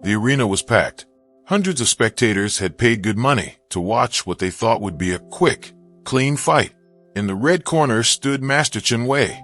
The arena was packed. Hundreds of spectators had paid good money to watch what they thought would be a quick, clean fight. In the red corner stood Master Chen Wei,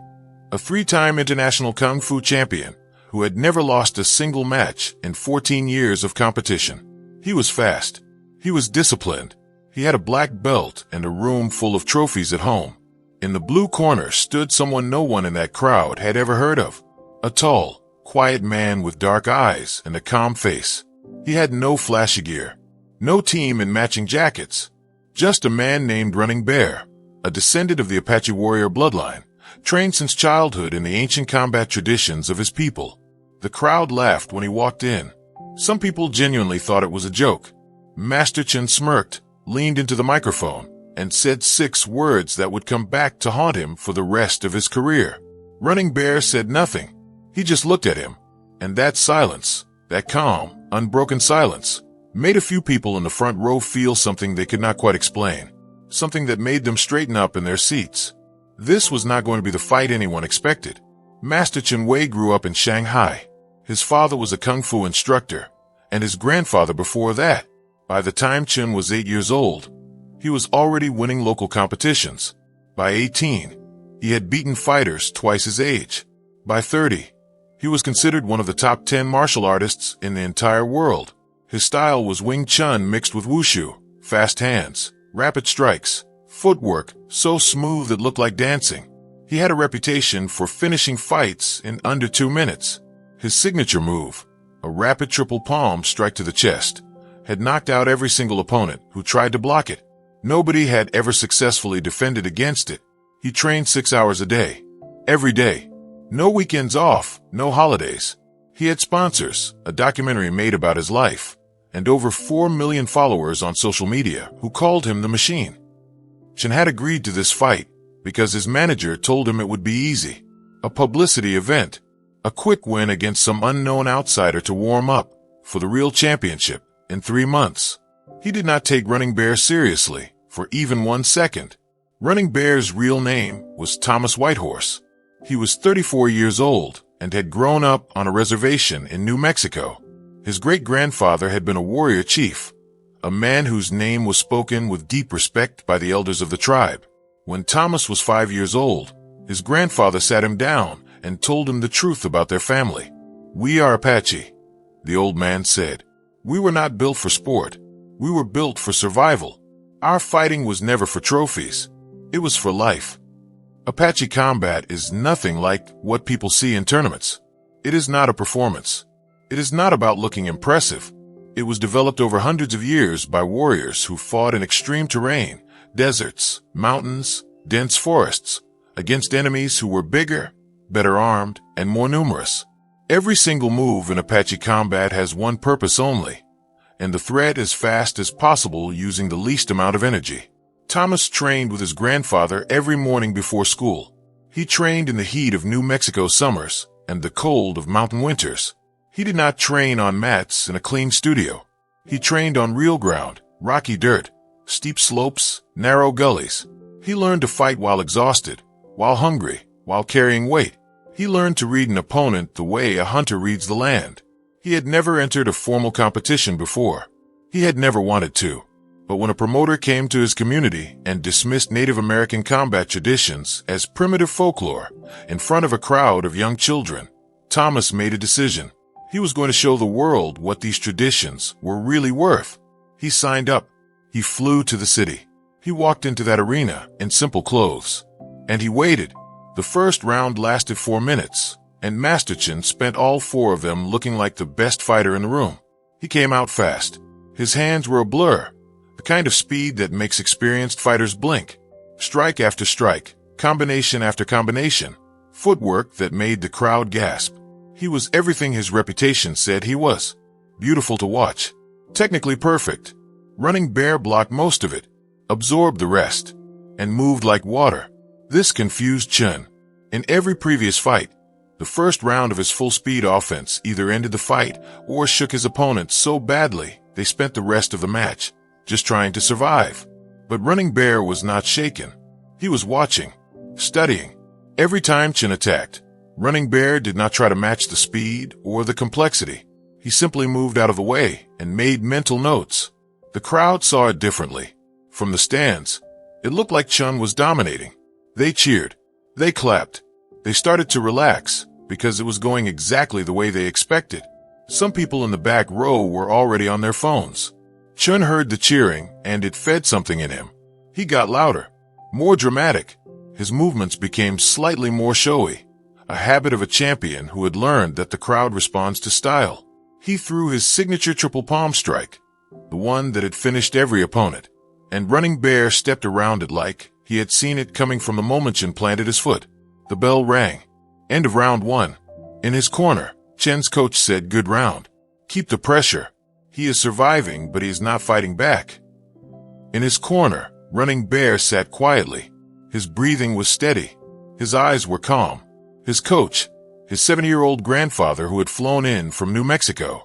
a three-time international kung fu champion who had never lost a single match in 14 years of competition. He was fast. He was disciplined. He had a black belt and a room full of trophies at home. In the blue corner stood someone no one in that crowd had ever heard of. A tall, quiet man with dark eyes and a calm face. He had no flashy gear, no team in matching jackets. Just a man named Running Bear, a descendant of the Apache warrior bloodline, trained since childhood in the ancient combat traditions of his people. The crowd laughed when he walked in. Some people genuinely thought it was a joke. Master Chen smirked, leaned into the microphone, and said 6 words that would come back to haunt him for the rest of his career. Running Bear said nothing. He just looked at him. And that silence, that calm, unbroken silence, made a few people in the front row feel something they could not quite explain. Something that made them straighten up in their seats. This was not going to be the fight anyone expected. Master Chen Wei grew up in Shanghai. His father was a kung fu instructor, and his grandfather before that. By the time Chen was 8 years old, he was already winning local competitions. By 18, he had beaten fighters twice his age. By 30, he was considered one of the top 10 martial artists in the entire world. His style was Wing Chun mixed with Wushu, fast hands, rapid strikes, footwork so smooth it looked like dancing. He had a reputation for finishing fights in under 2 minutes. His signature move, a rapid triple palm strike to the chest, had knocked out every single opponent who tried to block it. Nobody had ever successfully defended against it. He trained 6 hours a day, every day. No weekends off, no holidays. He had sponsors, a documentary made about his life, and over 4 million followers on social media who called him the Machine. Chen had agreed to this fight because his manager told him it would be easy. A publicity event, a quick win against some unknown outsider to warm up for the real championship in 3 months. He did not take Running Bear seriously for even 1 second. Running Bear's real name was Thomas Whitehorse. He was 34 years old and had grown up on a reservation in New Mexico. His great-grandfather had been a warrior chief, a man whose name was spoken with deep respect by the elders of the tribe. When Thomas was 5 years old, his grandfather sat him down and told him the truth about their family. "We are Apache," the old man said. "We were not built for sport. We were built for survival. Our fighting was never for trophies. It was for life. Apache combat is nothing like what people see in tournaments. It is not a performance. It is not about looking impressive. It was developed over hundreds of years by warriors who fought in extreme terrain, deserts, mountains, dense forests, against enemies who were bigger, better armed, and more numerous. Every single move in Apache combat has one purpose only, and the threat as fast as possible using the least amount of energy. Thomas trained with his grandfather every morning before school. He trained in the heat of New Mexico summers and the cold of mountain winters. He did not train on mats in a clean studio. He trained on real ground, rocky dirt, steep slopes, narrow gullies. He learned to fight while exhausted, while hungry, while carrying weight. He learned to read an opponent the way a hunter reads the land. He had never entered a formal competition before. He had never wanted to. But when a promoter came to his community and dismissed Native American combat traditions as primitive folklore in front of a crowd of young children, Thomas made a decision. He was going to show the world what these traditions were really worth. He signed up. He flew to the city. He walked into that arena in simple clothes. And he waited. The first round lasted 4 minutes, and Master Chen spent all 4 of them looking like the best fighter in the room. He came out fast. His hands were a blur, the kind of speed that makes experienced fighters blink. Strike after strike, combination after combination, footwork that made the crowd gasp. He was everything his reputation said he was. Beautiful to watch. Technically perfect. Running Bear blocked most of it, absorbed the rest, and moved like water. This confused Chen. In every previous fight, the first round of his full-speed offense either ended the fight or shook his opponent so badly they spent the rest of the match just trying to survive. But Running Bear was not shaken. He was watching, studying. Every time Chen attacked, Running Bear did not try to match the speed or the complexity. He simply moved out of the way and made mental notes. The crowd saw it differently. From the stands, it looked like Chun was dominating. They cheered. They clapped. They started to relax because it was going exactly the way they expected. Some people in the back row were already on their phones. Chun heard the cheering and it fed something in him. He got louder, more dramatic. His movements became slightly more showy, a habit of a champion who had learned that the crowd responds to style. He threw his signature triple palm strike, the one that had finished every opponent, and Running Bear stepped around it like he had seen it coming from the moment Chen planted his foot. The bell rang. End of round 1. In his corner, Chen's coach said, "Good round. Keep the pressure. He is surviving, but he is not fighting back." In his corner, Running Bear sat quietly. His breathing was steady. His eyes were calm. His coach, his 70-year-old grandfather who had flown in from New Mexico,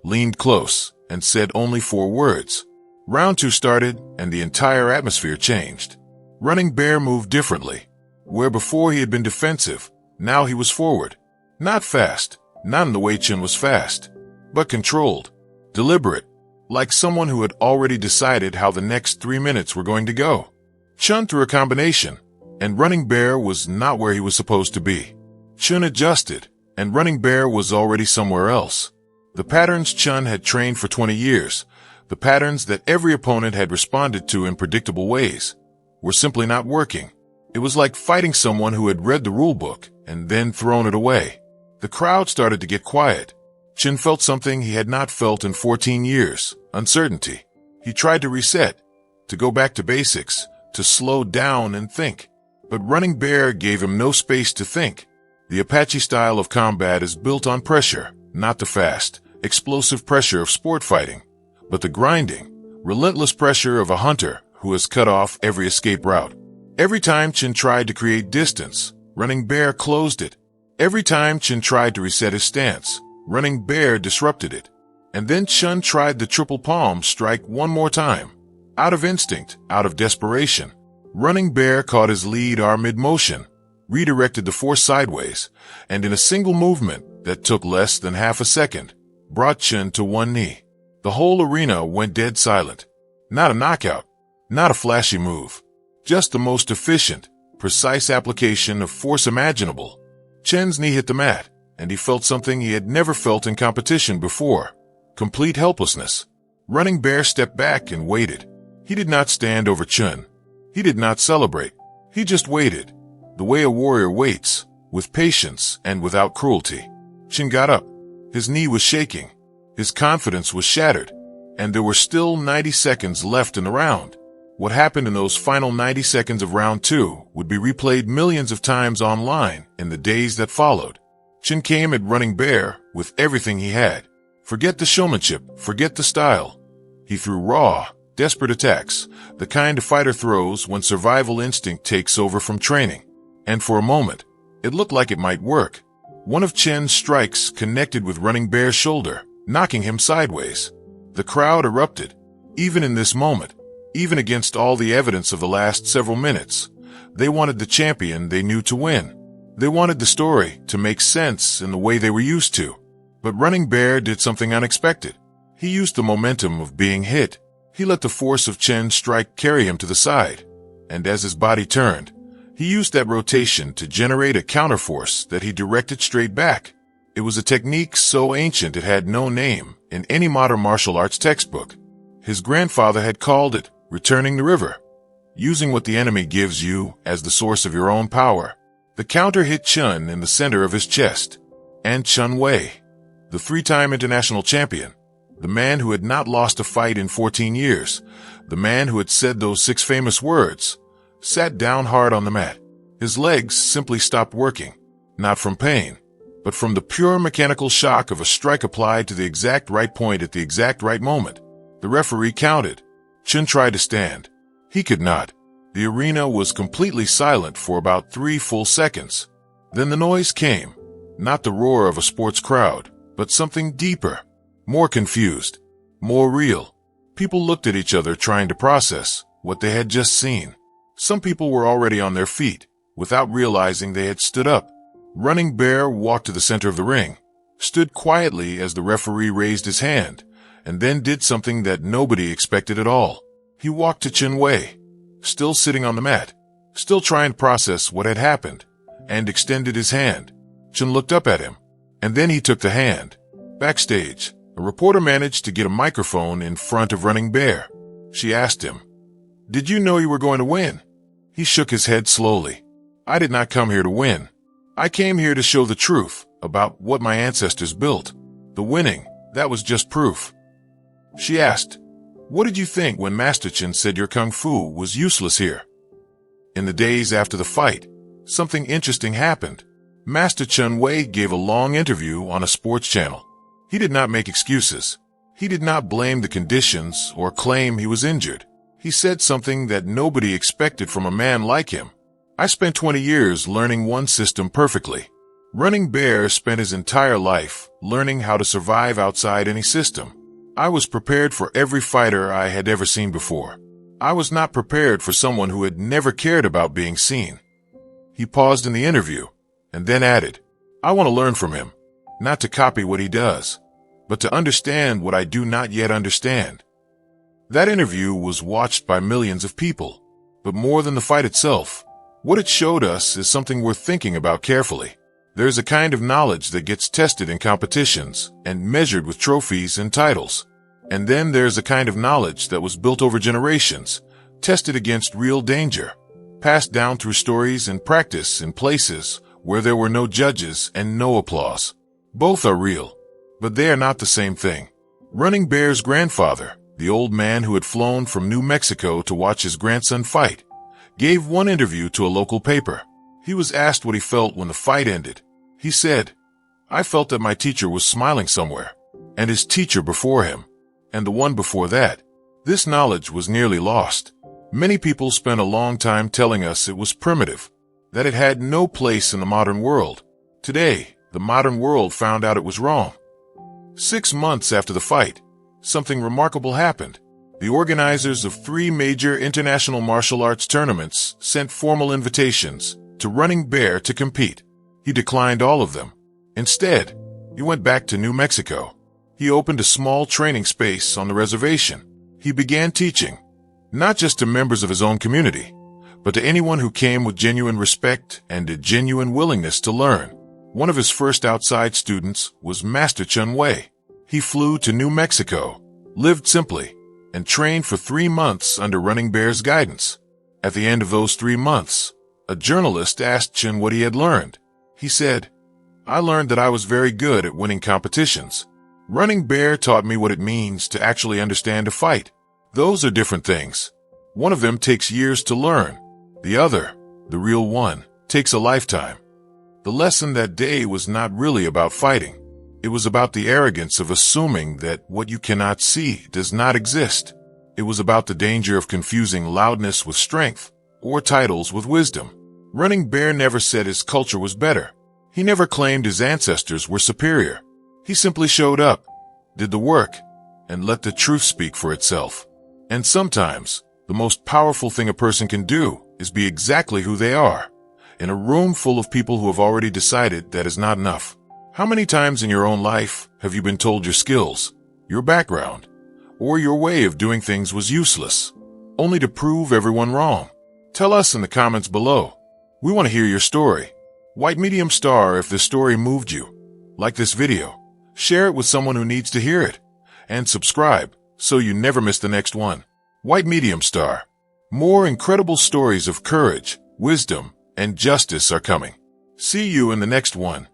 leaned close and said only 4 words. Round 2 started, and the entire atmosphere changed. Running Bear moved differently. Where before he had been defensive, now he was forward. Not fast, not in the way Chen was fast, but controlled, deliberate, like someone who had already decided how the next 3 minutes were going to go. Chun threw a combination, and Running Bear was not where he was supposed to be. Chun adjusted, and Running Bear was already somewhere else. The patterns Chun had trained for 20 years, the patterns that every opponent had responded to in predictable ways, were simply not working. It was like fighting someone who had read the rule book and then thrown it away. The crowd started to get quiet. Chen felt something he had not felt in 14 years, uncertainty. He tried to reset, to go back to basics, to slow down and think. But Running Bear gave him no space to think. The Apache style of combat is built on pressure, not the fast, explosive pressure of sport fighting, but the grinding, relentless pressure of a hunter who has cut off every escape route. Every time Chen tried to create distance, Running Bear closed it. Every time Chen tried to reset his stance, Running Bear disrupted it. And then Chun tried the triple palm strike one more time. Out of instinct, out of desperation, Running Bear caught his lead arm mid-motion, redirected the force sideways, and in a single movement that took less than half a second, brought Chen to one knee. The whole arena went dead silent. Not a knockout, not a flashy move, just the most efficient, precise application of force imaginable. Chen's knee hit the mat, and he felt something he had never felt in competition before. Complete helplessness. Running Bear stepped back and waited. He did not stand over Chen. He did not celebrate. He just waited, the way a warrior waits, with patience and without cruelty. Chen got up. His knee was shaking. His confidence was shattered. And there were still 90 seconds left in the round. What happened in those final 90 seconds of round 2 would be replayed millions of times online in the days that followed. Chen came at Running Bear with everything he had. Forget the showmanship, forget the style. He threw raw, desperate attacks, the kind a fighter throws when survival instinct takes over from training. And for a moment, it looked like it might work. One of Chen's strikes connected with Running Bear's shoulder, knocking him sideways. The crowd erupted. Even in this moment, even against all the evidence of the last several minutes, they wanted the champion they knew to win. They wanted the story to make sense in the way they were used to. But Running Bear did something unexpected. He used the momentum of being hit. He let the force of Chen's strike carry him to the side. And as his body turned, he used that rotation to generate a counterforce that he directed straight back. It was a technique so ancient it had no name in any modern martial arts textbook. His grandfather had called it returning the river, using what the enemy gives you as the source of your own power. The counter hit Chun in the center of his chest. And Chun Wei, the 3-time international champion, the man who had not lost a fight in 14 years, the man who had said those 6 famous words, sat down hard on the mat. His legs simply stopped working, not from pain, but from the pure mechanical shock of a strike applied to the exact right point at the exact right moment. The referee counted. Chen tried to stand. He could not. The arena was completely silent for about 3 full seconds. Then the noise came, not the roar of a sports crowd, but something deeper, more confused, more real. People looked at each other trying to process what they had just seen. Some people were already on their feet, without realizing they had stood up. Running Bear walked to the center of the ring. stood quietly as the referee raised his hand, and then did something that nobody expected at all. He walked to Chen Wei, still sitting on the mat, still trying to process what had happened, and extended his hand. Chen looked up at him, and then he took the hand. Backstage, a reporter managed to get a microphone in front of Running Bear. She asked him, "Did you know you were going to win?" He shook his head slowly. "I did not come here to win. I came here to show the truth about what my ancestors built. The winning, that was just proof." She asked, "What did you think when Master Chen said your kung fu was useless here?" In the days after the fight, something interesting happened. Master Chen Wei gave a long interview on a sports channel. He did not make excuses. He did not blame the conditions or claim he was injured. He said something that nobody expected from a man like him. "I spent 20 years learning one system perfectly." Running Bear spent his entire life learning how to survive outside any system. "I was prepared for every fighter I had ever seen before. I was not prepared for someone who had never cared about being seen." He paused in the interview and then added, "I want to learn from him, not to copy what he does, but to understand what I do not yet understand." That interview was watched by millions of people, but more than the fight itself, what it showed us is something worth thinking about carefully. There's a kind of knowledge that gets tested in competitions and measured with trophies and titles. And then there's a kind of knowledge that was built over generations, tested against real danger, passed down through stories and practice in places where there were no judges and no applause. Both are real, but they are not the same thing. Running Bear's grandfather, the old man who had flown from New Mexico to watch his grandson fight, gave one interview to a local paper. He was asked what he felt when the fight ended. He said, "I felt that my teacher was smiling somewhere, and his teacher before him, and the one before that." This knowledge was nearly lost. Many people spent a long time telling us it was primitive, that it had no place in the modern world. Today, the modern world found out it was wrong. 6 months after the fight, something remarkable happened. The organizers of 3 major international martial arts tournaments sent formal invitations to Running Bear to compete. He declined all of them. Instead, he went back to New Mexico. He opened a small training space on the reservation. He began teaching, not just to members of his own community, but to anyone who came with genuine respect and a genuine willingness to learn. One of his first outside students was Master Chen Wei. He flew to New Mexico, lived simply, and trained for 3 months under Running Bear's guidance. At the end of those 3 months, a journalist asked Chen what he had learned. He said, "I learned that I was very good at winning competitions. Running Bear taught me what it means to actually understand a fight. Those are different things. One of them takes years to learn. The other, the real one, takes a lifetime." The lesson that day was not really about fighting. It was about the arrogance of assuming that what you cannot see does not exist. It was about the danger of confusing loudness with strength, or titles with wisdom. Running Bear never said his culture was better. He never claimed his ancestors were superior. He simply showed up, did the work, and let the truth speak for itself. And sometimes, the most powerful thing a person can do is be exactly who they are, in a room full of people who have already decided that is not enough. How many times in your own life have you been told your skills, your background, or your way of doing things was useless, only to prove everyone wrong? Tell us in the comments below. We want to hear your story. White medium star if this story moved you. Like this video, share it with someone who needs to hear it, and subscribe so you never miss the next one. White medium star. More incredible stories of courage, wisdom, and justice are coming. See you in the next one.